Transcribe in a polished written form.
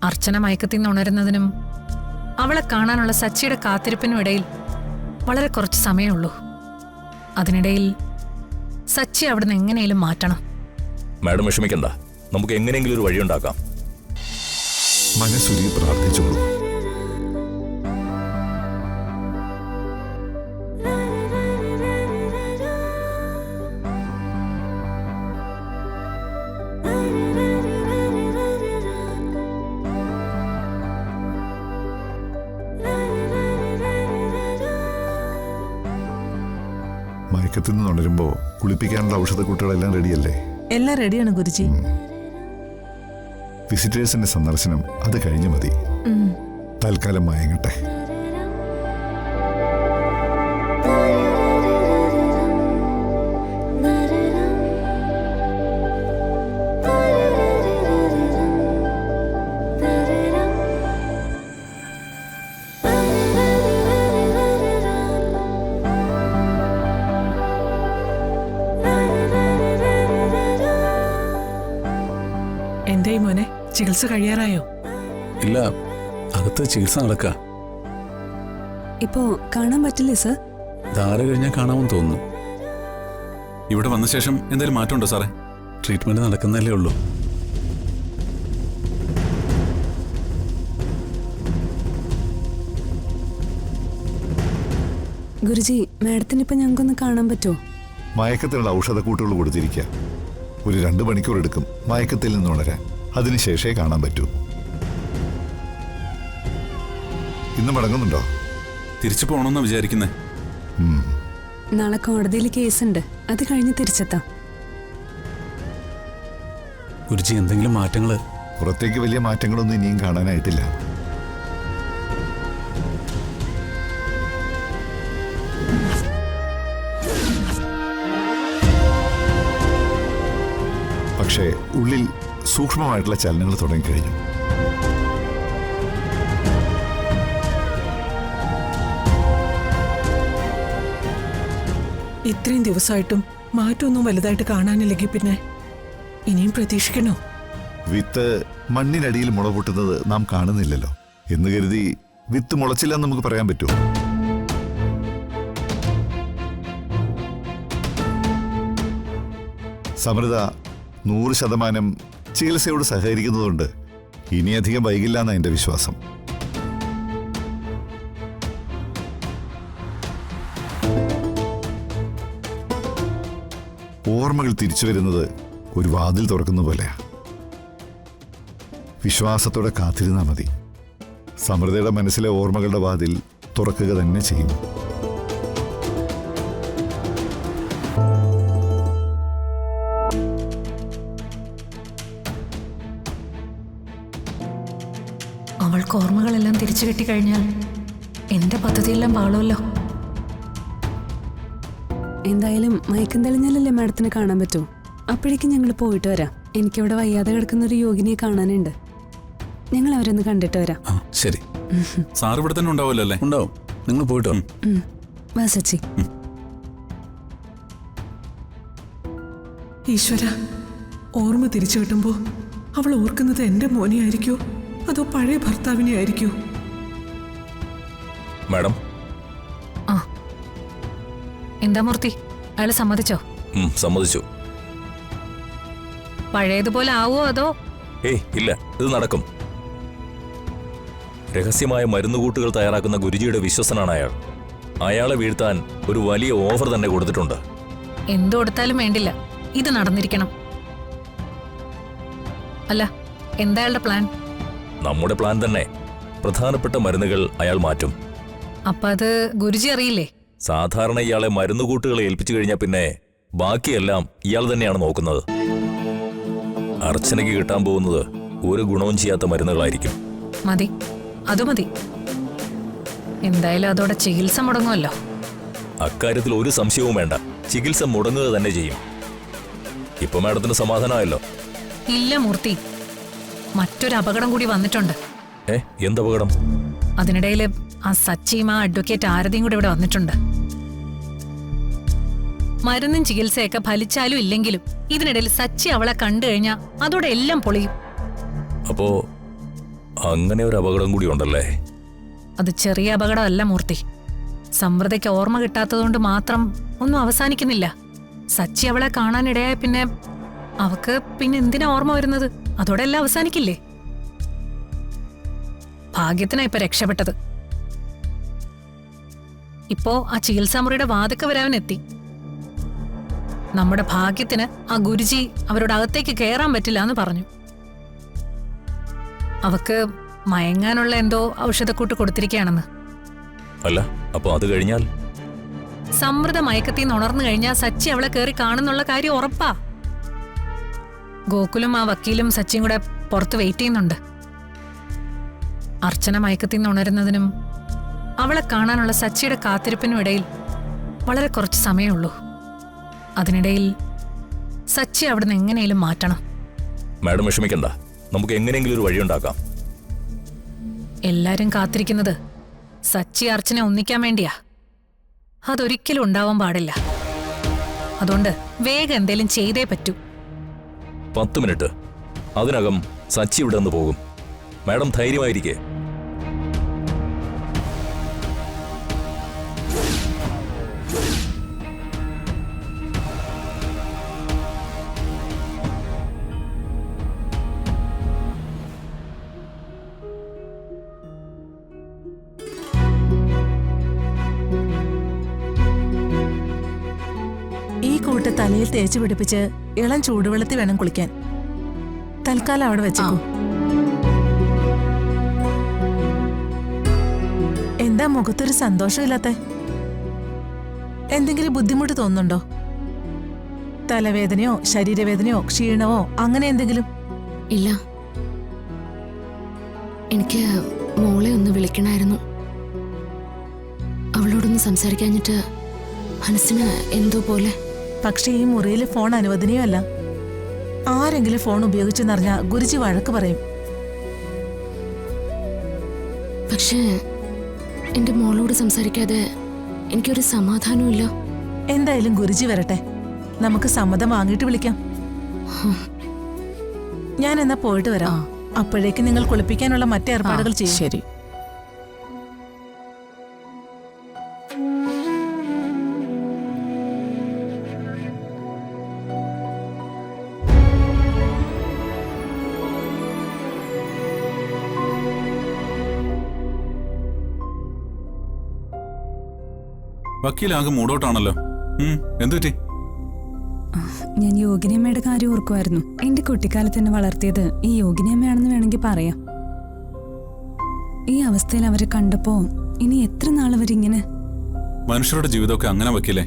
അർച്ചന മയക്കത്തിൽ നിന്ന് ഉണരുന്നതിനും അവളെ കാണാനുള്ള സച്ചിയുടെ കാത്തിരിപ്പിനും ഇടയിൽ വളരെ കുറച്ച് സമയമുള്ളൂ. അതിനിടയിൽ സച്ചി അവിടുന്ന് എങ്ങനെയും മാറ്റണം. മാഡം വിഷമിക്കണ്ട, നമുക്ക് എങ്ങനെയെങ്കിലും ഒരു വഴിയുണ്ടാക്കാം. മനസ്സുരുകി പ്രാർത്ഥിച്ചോളൂ. മയക്കത്തിൽ നിന്ന് ഉണരുമ്പോ കുളിപ്പിക്കാനുള്ള ഔഷധക്കൂട്ടുകളെല്ലാം റെഡിയല്ലേ? എല്ലാം റെഡിയാണ് ഗുരുജി. വിസിറ്റേഴ്സിന്റെ സന്ദർശനം അത് കഴിഞ്ഞു മതി. തൽക്കാലം മയങ്ങട്ടെ. എന്തായി മോനെ, ചികിത്സ കഴിയാറായോ? ഇല്ല, അകത്ത് ചികിത്സ നടക്ക. ഇപ്പോ കാണാൻ പറ്റില്ലേ സർ? ധാര കഴിഞ്ഞാൽ കാണാമെന്ന് തോന്നുന്നു. ഇവിടെ വന്ന ശേഷം എന്തെങ്കിലും മാറ്റമുണ്ടോ സാറേ? ട്രീറ്റ്മെന്റ് നടക്കുന്നതല്ലേ ഉള്ളൂ. ഗുരുജി, മാഡത്തിന് ഇപ്പൊ ഞങ്ങൾക്കൊന്ന് കാണാൻ പറ്റുമോ? മയക്കത്തിനുള്ള ഔഷധക്കൂട്ടുകൾ കൊടുത്തിരിക്കുക. ഒരു 2 മണിക്കൂർ എടുക്കും മയക്കത്തിൽ നിന്ന് ഉണരാൻ. അതിനുശേഷമേ കാണാൻ പറ്റൂ. ഇന്ന് മടങ്ങുന്നുണ്ടോ? തിരിച്ചു പോകണമെന്നാ വിചാരിക്കുന്നേ. നാളെ കോടതിയിൽ കേസുണ്ട്, അത് കഴിഞ്ഞ് തിരിച്ചെത്താം. ഗുരുജി, എന്തെങ്കിലും മാറ്റങ്ങള്? പുറത്തേക്ക് വലിയ മാറ്റങ്ങളൊന്നും ഇനിയും കാണാനായിട്ടില്ല. പക്ഷേ ഉള്ളിൽ സൂക്ഷ്മമായിട്ടുള്ള ചലനങ്ങൾ തുടങ്ങിക്കഴിഞ്ഞു. ഇത്രയും ദിവസമായിട്ടും മാറ്റമൊന്നും വലുതായിട്ട് കാണാനില്ലെങ്കിൽ പിന്നെ ഇനിയും പ്രതീക്ഷിക്കണോ? വിത്ത് മണ്ണിനടിയിൽ മുള പൊട്ടുന്നത് നാം കാണുന്നില്ലല്ലോ എന്ന് കരുതി വിത്ത് മുളച്ചില്ലെന്ന് നമുക്ക് പറയാൻ പറ്റുമോ? സമൃദ്ധ 100% ചികിത്സയോട് സഹകരിക്കുന്നതുകൊണ്ട് ഇനിയധികം വൈകില്ല എന്നാണ് എൻ്റെ വിശ്വാസം. ഓർമ്മകൾ തിരിച്ചു വരുന്നത് ഒരു വാതിൽ തുറക്കുന്ന പോലെയാ. വിശ്വാസത്തോടെ കാത്തിരുന്നാൽ മതി. സമൃദ്ധയുടെ മനസ്സിലെ ഓർമ്മകളുടെ വാതിൽ തുറക്കുക തന്നെ ചെയ്യും. അവൾക്ക് ഓർമ്മകളെല്ലാം തിരിച്ചു കിട്ടിക്കഴിഞ്ഞാൽ എന്റെ പദ്ധതിയെല്ലാം പാളുമല്ലോ. എന്തായാലും മയക്കം തെളിഞ്ഞാലല്ലേ മാഡത്തിന് കാണാൻ പറ്റൂ. അപ്പോഴേക്കും ഞങ്ങൾ പോയിട്ട് വരാം. എനിക്കിവിടെ വയ്യാതെ കിടക്കുന്ന ഒരു യോഗിനിയെ കാണാനുണ്ട്. ഞങ്ങൾ അവരൊന്ന് കണ്ടിട്ട് വരാം. ശരി. സാർ ഇവിടെ തന്നെ ഉണ്ടാവുമല്ലോ അല്ലേ? ഉണ്ടാവും. നിങ്ങൾ പോയിട്ടോ. വാ സച്ചി. ഈശ്വര, ഓർമ്മ തിരിച്ചു കിട്ടുമ്പോ അവൾ ഓർക്കുന്നത് എന്റെ മോനെ ആയിരിക്കോ അതോ പഴയ ഭർത്താവിനെ ആയിരിക്കോ? മാഡം. ആ, എന്താ മൂർത്തി, അയാൾ സമ്മതിച്ചോ? സമ്മതിച്ചു. പഴയതുപോലെ ആവോ അതോ? ഇല്ല, ഇത് നടക്കും. രഹസ്യമായ മരുന്നുകൂട്ടുകൾ തയ്യാറാക്കുന്ന ഗുരുജിയുടെ വിശ്വസനാണ് അയാൾ. അയാളെ വീഴ്ത്താൻ ഒരു വലിയ ഓഫർ തന്നെ കൊടുത്തിട്ടുണ്ട്. എന്തു കൊടുത്താലും വേണ്ടില്ല, ഇത് നടന്നിരിക്കണം. അല്ല, എന്താ അയാളുടെ പ്ലാൻ? നമ്മുടെ പ്ലാൻ തന്നെ. പ്രധാനപ്പെട്ട മരുന്നുകൾ അയാൾ മാറ്റും. അപ്പൊ അത് ഗുരുജി അറിയില്ലേ? സാധാരണ ഇയാളെ മരുന്നുകൂട്ടുകൾ ഏൽപ്പിച്ചു കഴിഞ്ഞാൽ പിന്നെ ബാക്കിയെല്ലാം ഇയാൾ തന്നെയാണ് നോക്കുന്നത്. അർച്ചനയ്ക്ക് കിട്ടാൻ പോകുന്നത് ഒരു ഗുണവും ചെയ്യാത്ത മരുന്നുകളായിരിക്കും. മതി, അത് മതി. എന്തായാലും അതോടെ ചികിത്സ മുടങ്ങുമല്ലോ. അക്കാര്യത്തിൽ ഒരു സംശയവും വേണ്ട, ചികിത്സ മുടങ്ങുക തന്നെ ചെയ്യും. ഇപ്പൊ മാഡത്തിന് സമാധാനമായല്ലോ? ഇല്ല മൂർത്തി, മറ്റൊരു അപകടം കൂടി വന്നിട്ടുണ്ട്. എന്തപകടം? അതിനിടയിൽ ആ സച്ചിയും ആ അഡ്വക്കേറ്റ് ആരതിയും കൂടെ ഇവിടെ വന്നിട്ടുണ്ട്. മരുന്നും ചികിത്സയൊക്കെ ഫലിച്ചാലും ഇല്ലെങ്കിലും ഇതിനിടയിൽ സച്ചി അവളെ കണ്ടു കഴിഞ്ഞാൽ അതോടെ എല്ലാം പൊളിയും. അപ്പോ അങ്ങനെ ഒരു അപകടം കൂടി ഉണ്ടല്ലേ? അത് ചെറിയ അപകടമല്ല മൂർത്തി. സമൃദ്ധയ്ക്ക് ഓർമ്മ കിട്ടാത്തതുകൊണ്ട് മാത്രം ഒന്നും അവസാനിക്കുന്നില്ല. സച്ചി അവളെ കാണാനിടയായ പിന്നെ അവക്ക് പിന്നെ എന്തിനാ ഓർമ്മ വരുന്നത്? അതോടെ എല്ലാം അവസാനിക്കില്ലേ? ഭാഗ്യത്തിനാ ഇപ്പൊ രക്ഷപ്പെട്ടത്. ഇപ്പോ ആ ചികിത്സാമുറിയുടെ വാതിക്ക വരാനെത്തി. നമ്മുടെ ഭാഗ്യത്തിന് ആ ഗുരുജി അവരുടെ അകത്തേക്ക് കയറാൻ പറ്റില്ല എന്ന് പറഞ്ഞു. അവക്ക് മയങ്ങാനുള്ള എന്തോ ഔഷധക്കൂട്ട് കൊടുത്തിരിക്കുകയാണെന്ന്. അല്ല, അപ്പൊ അത് കഴിഞ്ഞാൽ? സമൃദ്ധ മയക്കത്തിൽ നിന്ന് ഉണർന്നു കഴിഞ്ഞാൽ സച്ചി അവളെ കയറി കാണുന്നുള്ള കാര്യം ഉറപ്പാ. ഗോകുലും ആ വക്കീലും സച്ചിയും കൂടെ പുറത്ത് വെയിറ്റ് ചെയ്യുന്നുണ്ട്. അർച്ചന മയക്കത്തിൽ നിന്ന് ഉണരുന്നതിനും അവളെ കാണാനുള്ള സച്ചിയുടെ കാത്തിരിപ്പിനും ഇടയിൽ വളരെ കുറച്ച് സമയമുള്ളൂ. അതിനിടയിൽ സച്ചി അവിടുന്ന് എങ്ങനെയും മാറ്റണം. മാഡം വിഷമിക്കണ്ട, നമുക്ക് എങ്ങനെയെങ്കിലും ഒരു വഴിയുണ്ടാക്കാം. എല്ലാരും കാത്തിരിക്കുന്നത് സച്ചി അർച്ചന ഒന്നിക്കാൻ വേണ്ടിയാ. അതൊരിക്കലും ഉണ്ടാവാൻ പാടില്ല. അതുകൊണ്ട് വേഗം എന്തേലും ചെയ്തേ പറ്റൂ. 10 മിനിറ്റ്, അതിനകം സച്ചി ഇവിടെ നിന്ന് പോകും. മാഡം ധൈര്യമായിരിക്കേ. ഈ കൂട്ട് തലയിൽ തേച്ച് പിടിപ്പിച്ച് ഇളം ചൂടുവെള്ളത്തിൽ വേണം കുളിക്കാൻ. തൽക്കാലം അവിടെ വെച്ചേക്കൂ. എന്താ മുഖത്തൊരു സന്തോഷമില്ലാത്ത? എന്തെങ്കിലും ബുദ്ധിമുട്ട് തോന്നുന്നുണ്ടോ? തലവേദനയോ ശരീരവേദനയോ ക്ഷീണമോ അങ്ങനെ എന്തെങ്കിലും? ഇല്ല, എനിക്ക് മോളെ ഒന്ന് വിളിക്കണമായിരുന്നു. അവളോടൊന്ന് സംസാരിക്കാഞ്ഞിട്ട് മനസ്സിന് എന്തോ പോലെ. പക്ഷേ ഈ മുറിയിൽ ഫോൺ അനുവദനീയമല്ല. ആരെങ്കിലും ഫോൺ ഉപയോഗിച്ചെന്നറിഞ്ഞാൽ ഗുരുജി വഴക്ക് പറയും. പക്ഷേ എന്റെ മോളോട് സംസാരിക്കാതെ എനിക്കൊരു സമാധാനമില്ല. എന്തായാലും ഗുരുജി വരട്ടെ, നമുക്ക് സമ്മതം വാങ്ങിയിട്ട് വിളിക്കാം. ഞാൻ എന്നാ പോയിട്ട് വരാം. അപ്പോഴേക്ക് നിങ്ങൾ കുളിപ്പിക്കാനുള്ള മറ്റേ ഏർപ്പാടുകൾ ചെയ്യും. ശരി. വക്കീലാകെ മൂടോട്ടാണല്ലോ. എന്തു പറ്റി? ഞാൻ യോഗിനിയമ്മയുടെ കാര്യം ഓർക്കുമായിരുന്നു. എന്റെ കുട്ടിക്കാലത്ത് എന്നെ വളർത്തിയത് ഈ യോഗിനിയമ്മയാണെന്ന് വേണമെങ്കിൽ പറയാം. ഈ അവസ്ഥയിൽ അവരെ കണ്ടപ്പോ ഇനി എത്ര നാൾ അവരിങ്ങനെ? മനുഷ്യരുടെ ജീവിതമൊക്കെ അങ്ങനെ വക്കീലേ.